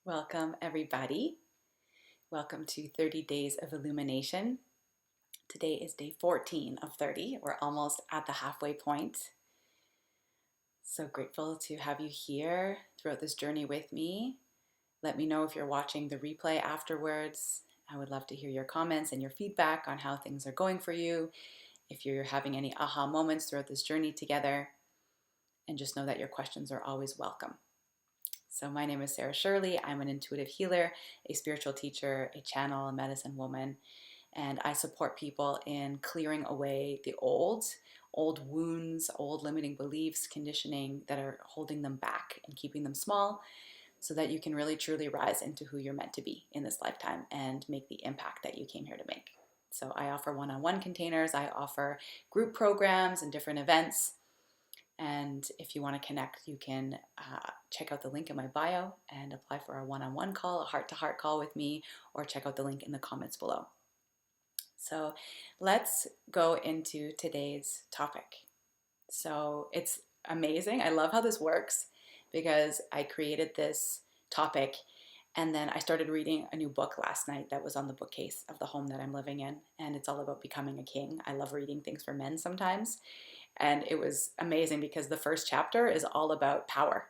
Welcome, everybody. Welcome to 30 Days of Illumination. Today is day 14 of 30. We're almost at the halfway point. So grateful to have you here throughout this journey with me. Let me know if you're watching the replay afterwards. I would love to hear your comments and your feedback on how things are going for you. If you're having any aha moments throughout this journey together. And just know that your questions are always welcome. So my name is Sarah Shirley. I'm an intuitive healer, a spiritual teacher, a channel, a medicine woman, and I support people in clearing away the old wounds, old limiting beliefs, conditioning that are holding them back and keeping them small so that you can really truly rise into who you're meant to be in this lifetime and make the impact that you came here to make. So I offer one-on-one containers, I offer group programs and different events. And if you want to connect, you can check out the link in my bio and apply for a one-on-one call, a heart-to-heart call with me, or check out the link in the comments below. So let's go into today's topic. So it's amazing. I love how this works because I created this topic and then I started reading a new book last night that was on the bookcase of the home that I'm living in. And it's all about becoming a king. I love reading things for men sometimes. And it was amazing because the first chapter is all about power,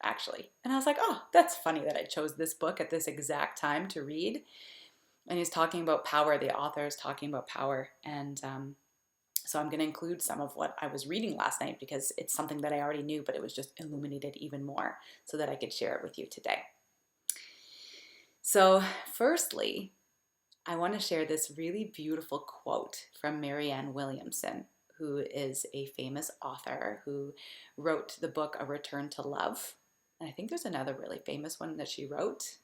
actually. And I was like, oh, that's funny that I chose this book at this exact time to read. And he's talking about power. The author is talking about power. And so I'm going to include some of what I was reading last night because it's something that I already knew, but it was just illuminated even more so that I could share it with you today. So firstly, I want to share this really beautiful quote from Marianne Williamson, who is a famous author who wrote the book A Return to Love. And I think there's another really famous one that she wrote,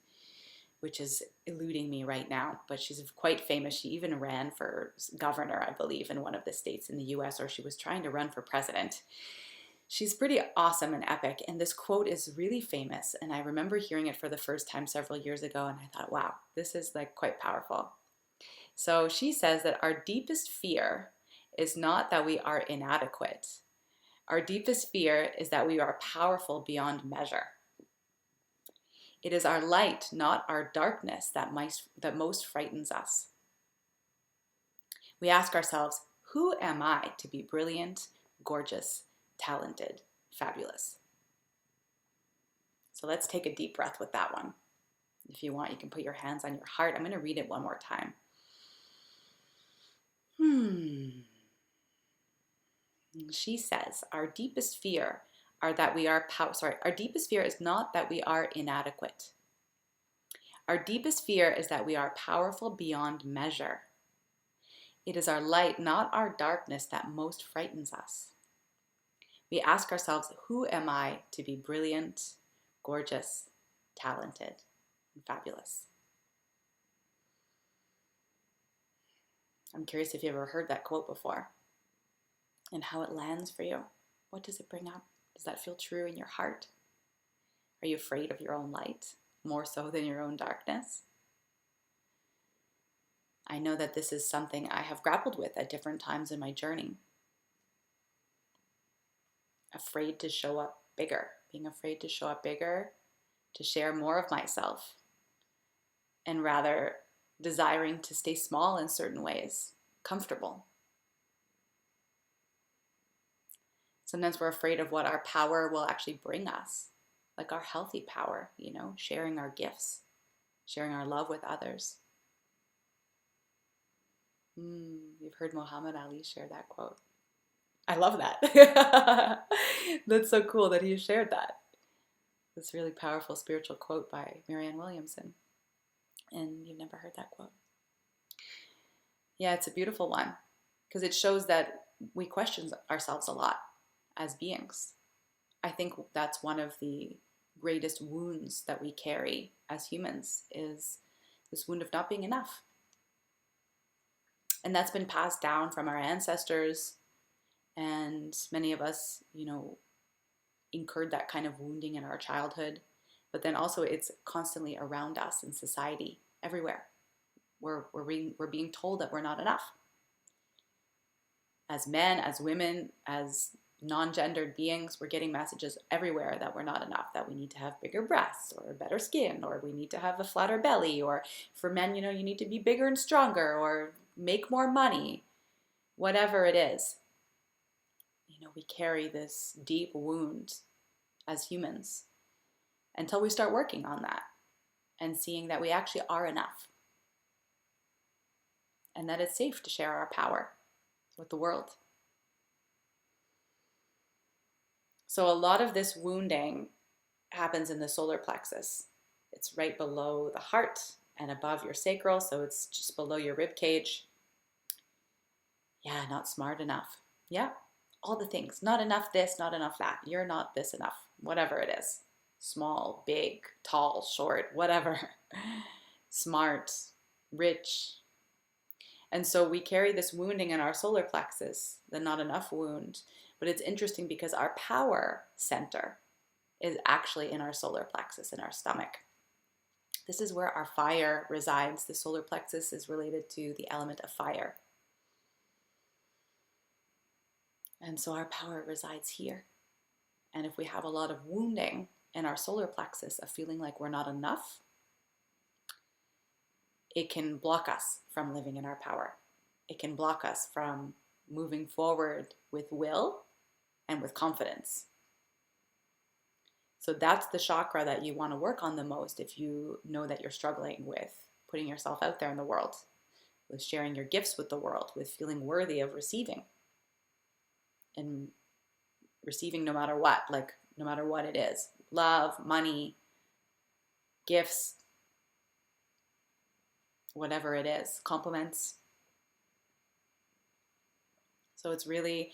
which is eluding me right now, but she's quite famous. She even ran for governor, I believe, in one of the states in the US, or she was trying to run for president. She's pretty awesome and epic, and this quote is really famous, and I remember hearing it for the first time several years ago, and I thought, wow, this is like quite powerful. So she says that our deepest fear is not that we are inadequate. Our deepest fear is that we are powerful beyond measure. It is our light, not our darkness, that most frightens us. We ask ourselves, who am I to be brilliant, gorgeous, talented, fabulous? So let's take a deep breath with that one. If you want, you can put your hands on your heart. I'm going to read it one more time. She says, our deepest fear is not that we are inadequate. Our deepest fear is that we are powerful beyond measure. It is our light, not our darkness, that most frightens us. We ask ourselves, who am I to be brilliant, gorgeous, talented, and fabulous? I'm curious if you ever heard that quote before and how it lands for you. What does it bring up? Does that feel true in your heart? Are you afraid of your own light more so than your own darkness? I know that this is something I have grappled with at different times in my journey. Afraid to show up bigger, being afraid to show up bigger, to share more of myself, and rather desiring to stay small in certain ways, comfortable. Sometimes we're afraid of what our power will actually bring us, like our healthy power, sharing our gifts, sharing our love with others. You've heard Muhammad Ali share that quote. I love that. That's so cool that he shared that. This really powerful spiritual quote by Marianne Williamson. And you've never heard that quote. Yeah, it's a beautiful one because it shows that we question ourselves a lot as beings. I think that's one of the greatest wounds that we carry as humans is this wound of not being enough. And that's been passed down from our ancestors, and many of us, incurred that kind of wounding in our childhood. But then also it's constantly around us in society, everywhere. We're being told that we're not enough. As men, as women, as non-gendered beings, we're getting messages everywhere that we're not enough, that we need to have bigger breasts or better skin, or we need to have a flatter belly, or for men, you know, you need to be bigger and stronger or make more money, whatever it is. You know, we carry this deep wound as humans until we start working on that and seeing that we actually are enough and that it's safe to share our power with the world. So a lot of this wounding happens in the solar plexus. It's right below the heart and above your sacral, so it's just below your rib cage. Yeah, not smart enough. Yeah, all the things. Not enough this, not enough that. You're not this enough, whatever it is. Small, big, tall, short, whatever. Smart, rich. And so we carry this wounding in our solar plexus, the not enough wound. But it's interesting because our power center is actually in our solar plexus, in our stomach. This is where our fire resides. The solar plexus is related to the element of fire. And so our power resides here. And if we have a lot of wounding in our solar plexus of feeling like we're not enough, it can block us from living in our power. It can block us from moving forward with will and with confidence. So that's the chakra that you want to work on the most if you know that you're struggling with putting yourself out there in the world, with sharing your gifts with the world, with feeling worthy of receiving. And receiving no matter what, like no matter what it is. Love, money, gifts, whatever it is, compliments. So it's really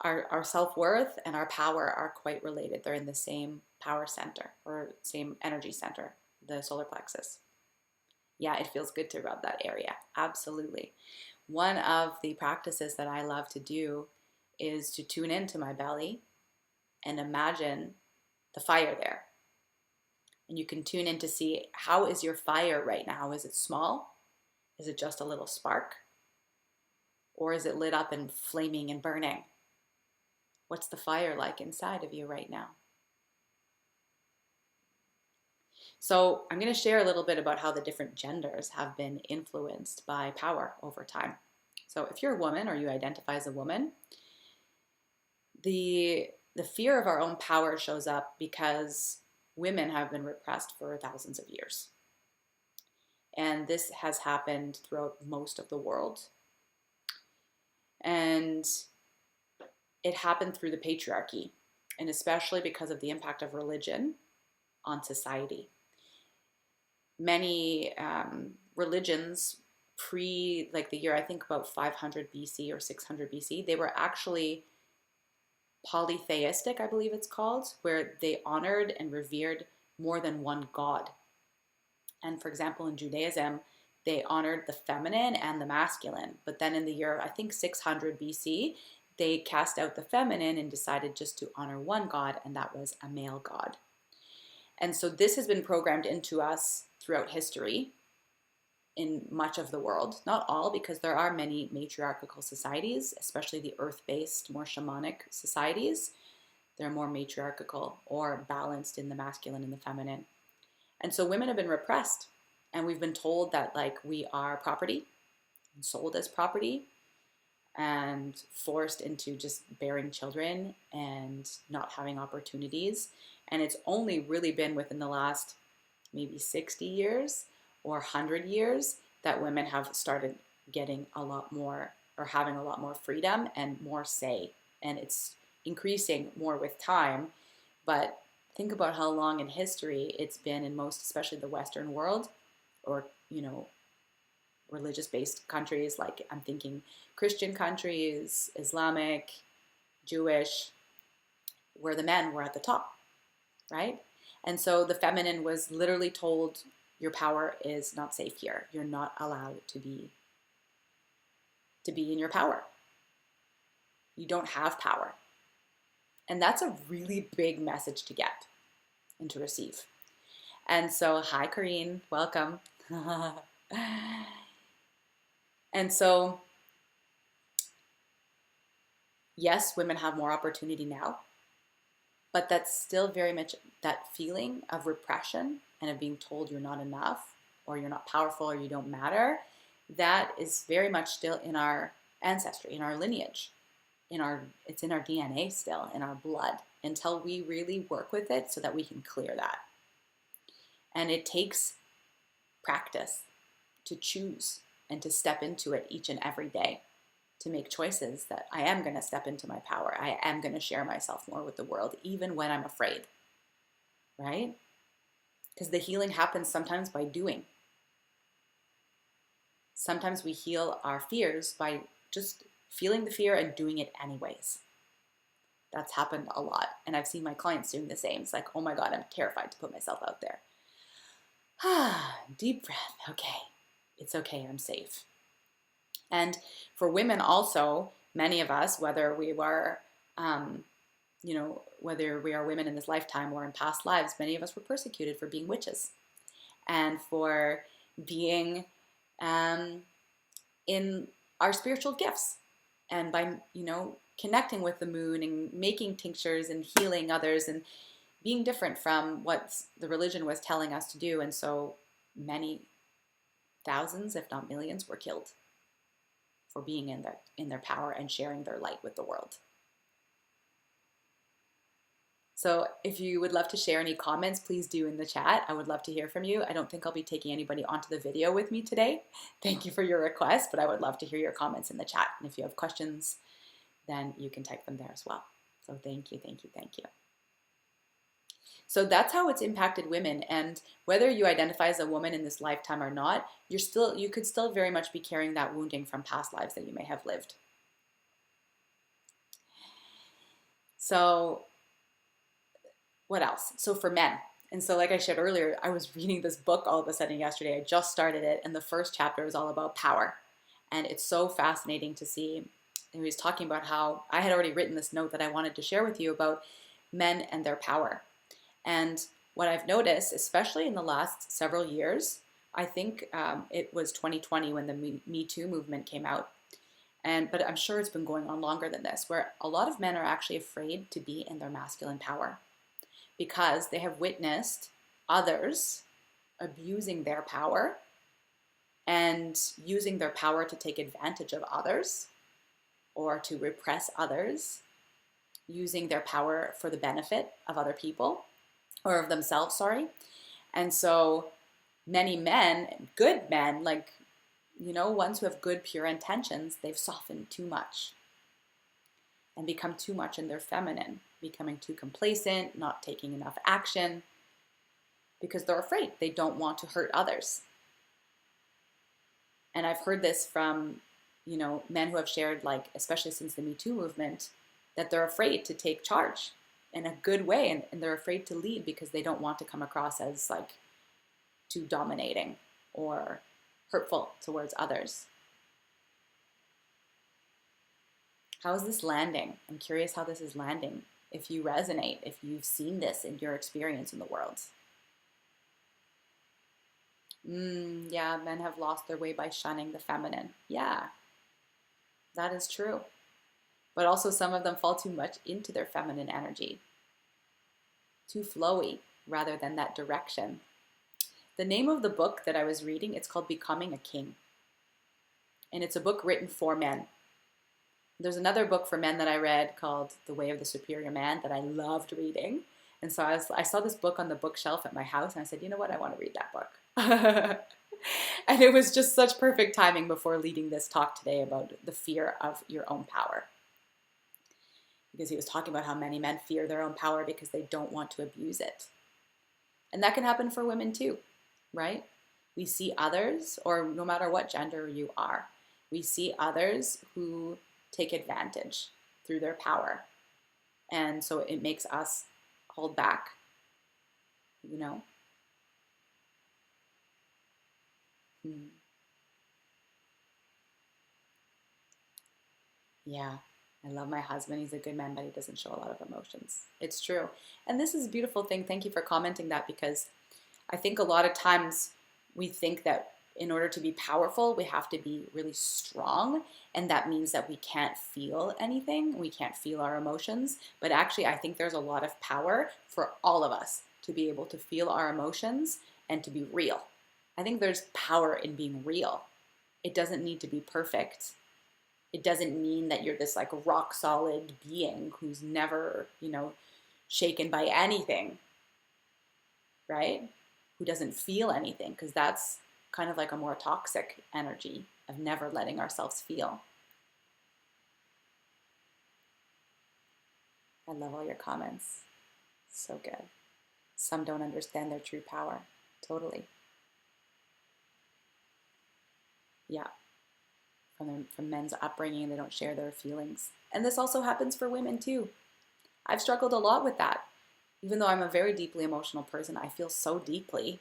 our self-worth and our power are quite related. They're in the same power center or same energy center, the solar plexus. Yeah, it feels good to rub that area. Absolutely. One of the practices that I love to do is to tune into my belly and imagine the fire there. And you can tune in to see, how is your fire right now? Is it small? Is it just a little spark? Or is it lit up and flaming and burning? What's the fire like inside of you right now? So I'm going to share a little bit about how the different genders have been influenced by power over time. So if you're a woman or you identify as a woman, the fear of our own power shows up because women have been repressed for thousands of years. And this has happened throughout most of the world. And it happened through the patriarchy, and especially because of the impact of religion on society. Many religions like the year, I think about 500 BC or 600 BC, they were actually polytheistic, I believe it's called, where they honored and revered more than one god. And for example, in Judaism, they honored the feminine and the masculine. But then in the year, I think 600 BC, they cast out the feminine and decided just to honor one god, and that was a male god. And so this has been programmed into us throughout history in much of the world. Not all, because there are many matriarchal societies, especially the earth-based, more shamanic societies. They're more matriarchal or balanced in the masculine and the feminine. And so women have been repressed, and we've been told that like we are property and sold as property and forced into just bearing children and not having opportunities. And it's only really been within the last maybe 60 years or 100 years that women have started getting a lot more or having a lot more freedom and more say. And it's increasing more with time. But think about how long in history it's been in most, especially the Western world, or, you know, religious-based countries, like I'm thinking Christian countries, Islamic, Jewish, where the men were at the top, right? And so the feminine was literally told, your power is not safe here. You're not allowed to be in your power. You don't have power. And that's a really big message to get and to receive. And so, hi, Corrine, welcome. And so Yes, women have more opportunity now, but that's still very much that feeling of repression and of being told you're not enough or you're not powerful or you don't matter. That is very much still in our ancestry, in our lineage, it's in our DNA still, in our blood, until we really work with it so that we can clear that. And it takes practice to choose and to step into it each and every day, to make choices that I am going to step into my power. I am going to share myself more with the world, even when I'm afraid, right? Because the healing happens sometimes by doing. Sometimes we heal our fears by just feeling the fear and doing it anyways. That's happened a lot. And I've seen my clients doing the same. It's like, oh my God, I'm terrified to put myself out there. Deep breath. Okay. It's okay. I'm safe. And for women also, many of us, whether we were, whether we are women in this lifetime or in past lives, many of us were persecuted for being witches and for being in our spiritual gifts. And by, connecting with the moon and making tinctures and healing others and being different from what the religion was telling us to do. And so many thousands, if not millions, were killed for being in their power and sharing their light with the world. So if you would love to share any comments, please do in the chat. I would love to hear from you. I don't think I'll be taking anybody onto the video with me today. Thank you for your request, but I would love to hear your comments in the chat. And if you have questions, then you can type them there as well. So thank you, thank you, thank you. So that's how it's impacted women. And whether you identify as a woman in this lifetime or not, you could still very much be carrying that wounding from past lives that you may have lived. So what else? So for men, and so like I shared earlier, I was reading this book all of a sudden yesterday. I just started it, and the first chapter is all about power. And it's so fascinating to see. And he was talking about how I had already written this note that I wanted to share with you about men and their power. And what I've noticed, especially in the last several years, I think it was 2020 when the Me Too movement came out. But I'm sure it's been going on longer than this, where a lot of men are actually afraid to be in their masculine power because they have witnessed others abusing their power and using their power to take advantage of others or to repress others, using their power for the benefit of other people or of themselves, sorry. And so many men, good men, like, ones who have good, pure intentions, they've softened too much and become too much in their feminine, becoming too complacent, not taking enough action because they're afraid. They don't want to hurt others. And I've heard this from, men who have shared, like, especially since the Me Too movement, that they're afraid to take charge in a good way. And they're afraid to lead because they don't want to come across as like too dominating or hurtful towards others. How is this landing? I'm curious how this is landing. If you resonate, if you've seen this in your experience in the world. Yeah, men have lost their way by shunning the feminine. Yeah, that is true. But also some of them fall too much into their feminine energy. Too flowy rather than that direction. The name of the book that I was reading, it's called Becoming a King. And it's a book written for men. There's another book for men that I read called The Way of the Superior Man that I loved reading. And so I saw this book on the bookshelf at my house and I said, you know what, I want to read that book. And it was just such perfect timing before leading this talk today about the fear of your own power. Because he was talking about how many men fear their own power because they don't want to abuse it. And that can happen for women too, right? We see others, or no matter what gender you are, we see others who take advantage through their power. And so it makes us hold back, Yeah, I love my husband. He's a good man, but he doesn't show a lot of emotions. It's true. And this is a beautiful thing. Thank you for commenting that, because I think a lot of times we think that in order to be powerful, we have to be really strong. And that means that we can't feel anything. We can't feel our emotions. But actually, I think there's a lot of power for all of us to be able to feel our emotions and to be real. I think there's power in being real. It doesn't need to be perfect. It doesn't mean that you're this like rock solid being who's never, shaken by anything, right? Who doesn't feel anything, because that's kind of like a more toxic energy of never letting ourselves feel. I love all your comments. So good. Some don't understand their true power. Totally. Yeah. From men's upbringing, they don't share their feelings. And this also happens for women too. I've struggled a lot with that. Even though I'm a very deeply emotional person, I feel so deeply.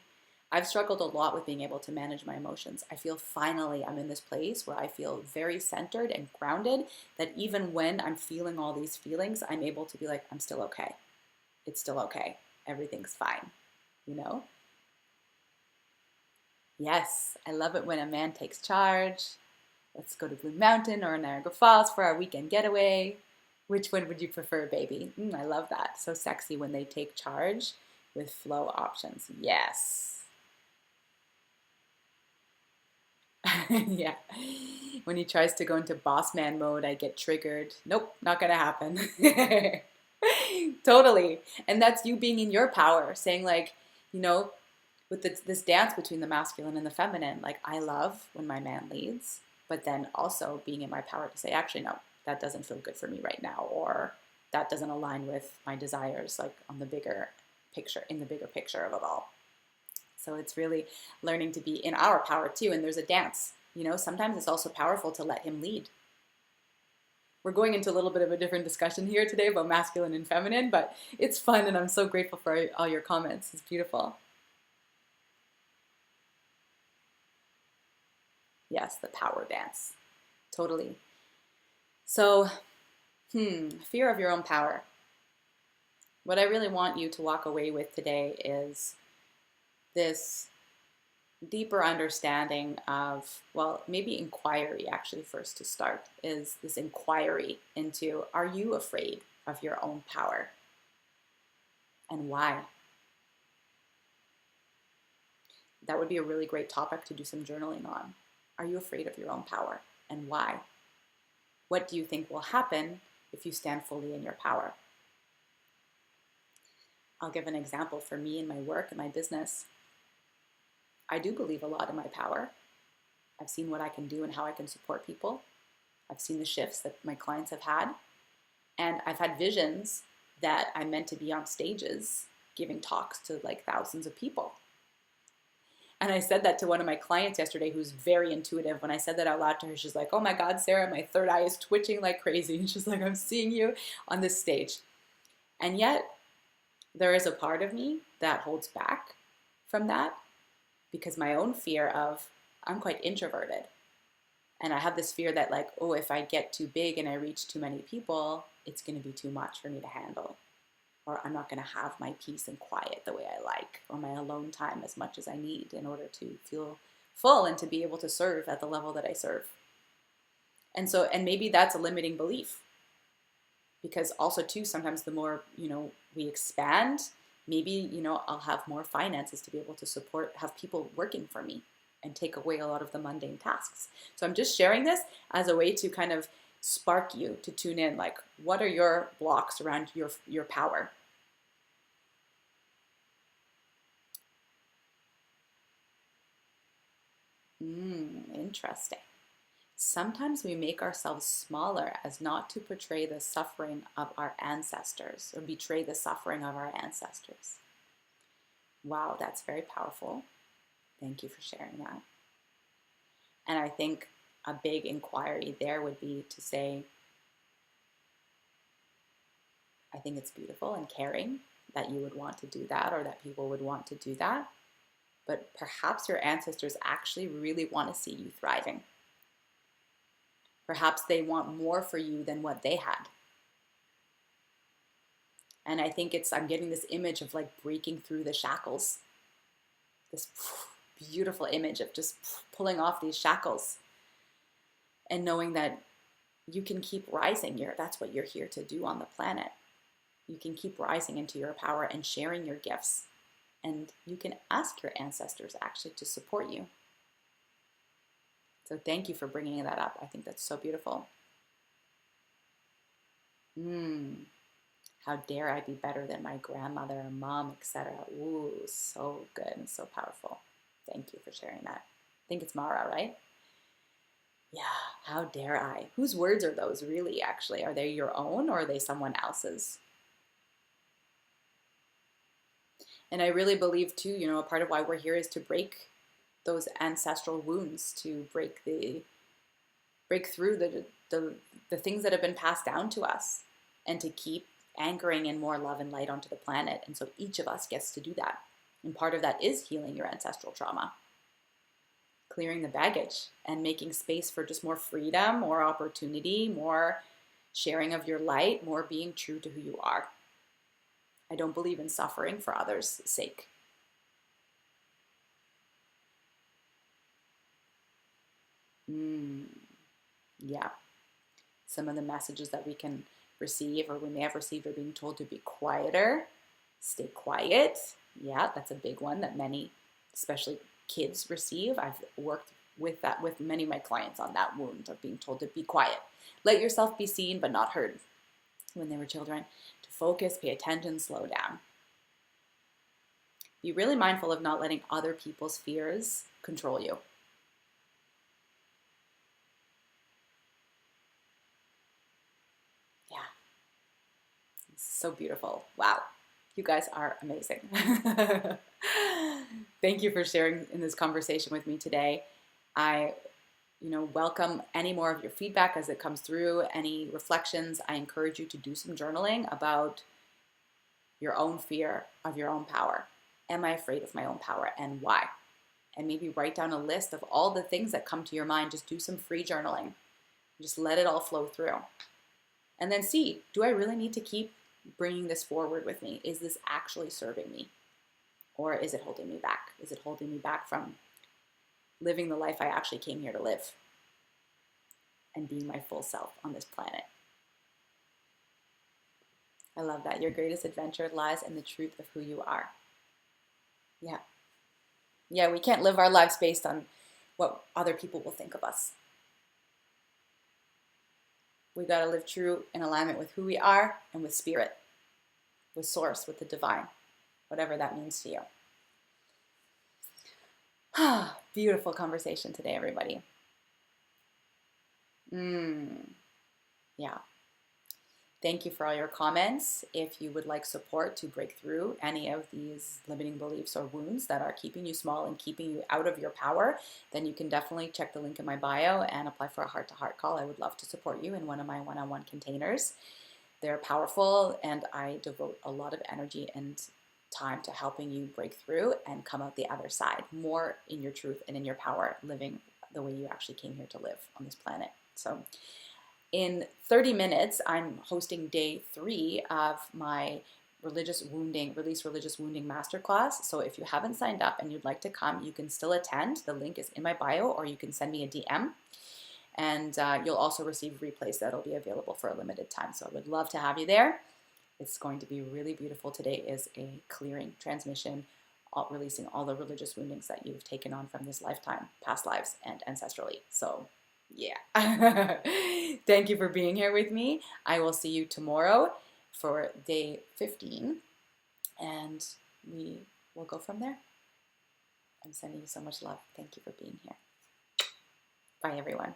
I've struggled a lot with being able to manage my emotions. I feel finally I'm in this place where I feel very centered and grounded, that even when I'm feeling all these feelings, I'm able to be like, I'm still okay. It's still okay. Everything's fine, Yes, I love it when a man takes charge. Let's go to Blue Mountain or Niagara Falls for our weekend getaway. Which one would you prefer, baby? I love that. So sexy when they take charge with flow options. Yes. Yeah. When he tries to go into boss man mode, I get triggered. Nope, not going to happen. Totally. And that's you being in your power, saying like, with this dance between the masculine and the feminine, like I love when my man leads, but then also being in my power to say, actually, no, that doesn't feel good for me right now, or that doesn't align with my desires, like on the bigger picture, in the bigger picture of it all. So it's really learning to be in our power too. And there's a dance, sometimes it's also powerful to let him lead. We're going into a little bit of a different discussion here today about masculine and feminine, but it's fun and I'm so grateful for all your comments. It's beautiful. Yes, the power dance. Totally. So, fear of your own power. What I really want you to walk away with today is this deeper understanding of, well, maybe inquiry actually first to start, is this inquiry into, are you afraid of your own power? And why? That would be a really great topic to do some journaling on. Are you afraid of your own power? And why? What do you think will happen if you stand fully in your power? I'll give an example for me in my work and my business. I do believe a lot in my power. I've seen what I can do and how I can support people. I've seen the shifts that my clients have had. And I've had visions that I'm meant to be on stages giving talks to like thousands of people. And I said that to one of my clients yesterday who's very intuitive. When I said that out loud to her, she's like, oh my God, Sarah, my third eye is twitching like crazy. And she's like, I'm seeing you on this stage. And yet there is a part of me that holds back from that, because my own fear of, I'm quite introverted. And I have this fear that like, oh, if I get too big and I reach too many people, it's going to be too much for me to handle. Or I'm not going to have my peace and quiet the way I like, or my alone time as much as I need in order to feel full and to be able to serve at the level that I serve. And maybe that's a limiting belief. Because also too, sometimes the more, we expand, maybe, I'll have more finances to be able to have people working for me and take away a lot of the mundane tasks. So I'm just sharing this as a way to kind of spark you to tune in, like, what are your blocks around your power? Interesting. Sometimes we make ourselves smaller as not to portray the suffering of our ancestors or betray the suffering of our ancestors. Wow, that's very powerful. Thank you for sharing that. And I think a big inquiry there would be to say, I think it's beautiful and caring that you would want to do that, or that people would want to do that. But perhaps your ancestors actually really want to see you thriving. Perhaps they want more for you than what they had. And I think I'm getting this image of like breaking through the shackles, this beautiful image of just pulling off these shackles and knowing that you can keep rising. That's what you're here to do on the planet. You can keep rising into your power and sharing your gifts. And you can ask your ancestors actually to support you. So thank you for bringing that up. I think that's so beautiful. How dare I be better than my grandmother or mom, etc. Ooh, so good and so powerful. Thank you for sharing that. I think it's Mara, right? Yeah, how dare I? Whose words are those really, actually? Are they your own or are they someone else's? And I really believe too, a part of why we're here is to break those ancestral wounds, to break through the things that have been passed down to us, and to keep anchoring in more love and light onto the planet. And so each of us gets to do that. And part of that is healing your ancestral trauma, clearing the baggage and making space for just more freedom, more opportunity, more sharing of your light, more being true to who you are. I don't believe in suffering for others' sake. Yeah. Some of the messages that we can receive or we may have received are being told to be quieter, stay quiet. Yeah, that's a big one that many, especially kids, receive. I've worked with that with many of my clients on that wound of being told to be quiet. Let yourself be seen but not heard when they were children. To focus, pay attention, slow down. Be really mindful of not letting other people's fears control you. Yeah. It's so beautiful. Wow. You guys are amazing. Thank you for sharing in this conversation with me today. I welcome any more of your feedback as it comes through, any reflections. I encourage you to do some journaling about your own fear of your own power. Am I afraid of my own power and why? And maybe write down a list of all the things that come to your mind. Just do some free journaling. Just let it all flow through. And then see, do I really need to keep bringing this forward with me? Is this actually serving me? Or is it holding me back? Is it holding me back from living the life I actually came here to live and being my full self on this planet? I love that. Your greatest adventure lies in the truth of who you are. Yeah. Yeah, we can't live our lives based on what other people will think of us. We got to live true in alignment with who we are and with spirit, with source, with the divine, whatever that means to you. Beautiful conversation today, everybody. Yeah. Thank you for all your comments. If you would like support to break through any of these limiting beliefs or wounds that are keeping you small and keeping you out of your power, then you can definitely check the link in my bio and apply for a heart-to-heart call. I would love to support you in one of my one-on-one containers. They're powerful, and I devote a lot of energy and time to helping you break through and come out the other side, more in your truth and in your power, living the way you actually came here to live on this planet. So in 30 minutes, I'm hosting day 3 of my Release Religious Wounding Masterclass. So if you haven't signed up and you'd like to come, you can still attend. The link is in my bio, or you can send me a DM. And you'll also receive replays that'll be available for a limited time. So I would love to have you there. It's going to be really beautiful. Today is a clearing transmission, releasing all the religious woundings that you've taken on from this lifetime, past lives, and ancestrally. So yeah. Thank you for being here with me. I will see you tomorrow for day 15, and we will go from there. I'm sending you so much love. Thank you for being here. Bye, everyone.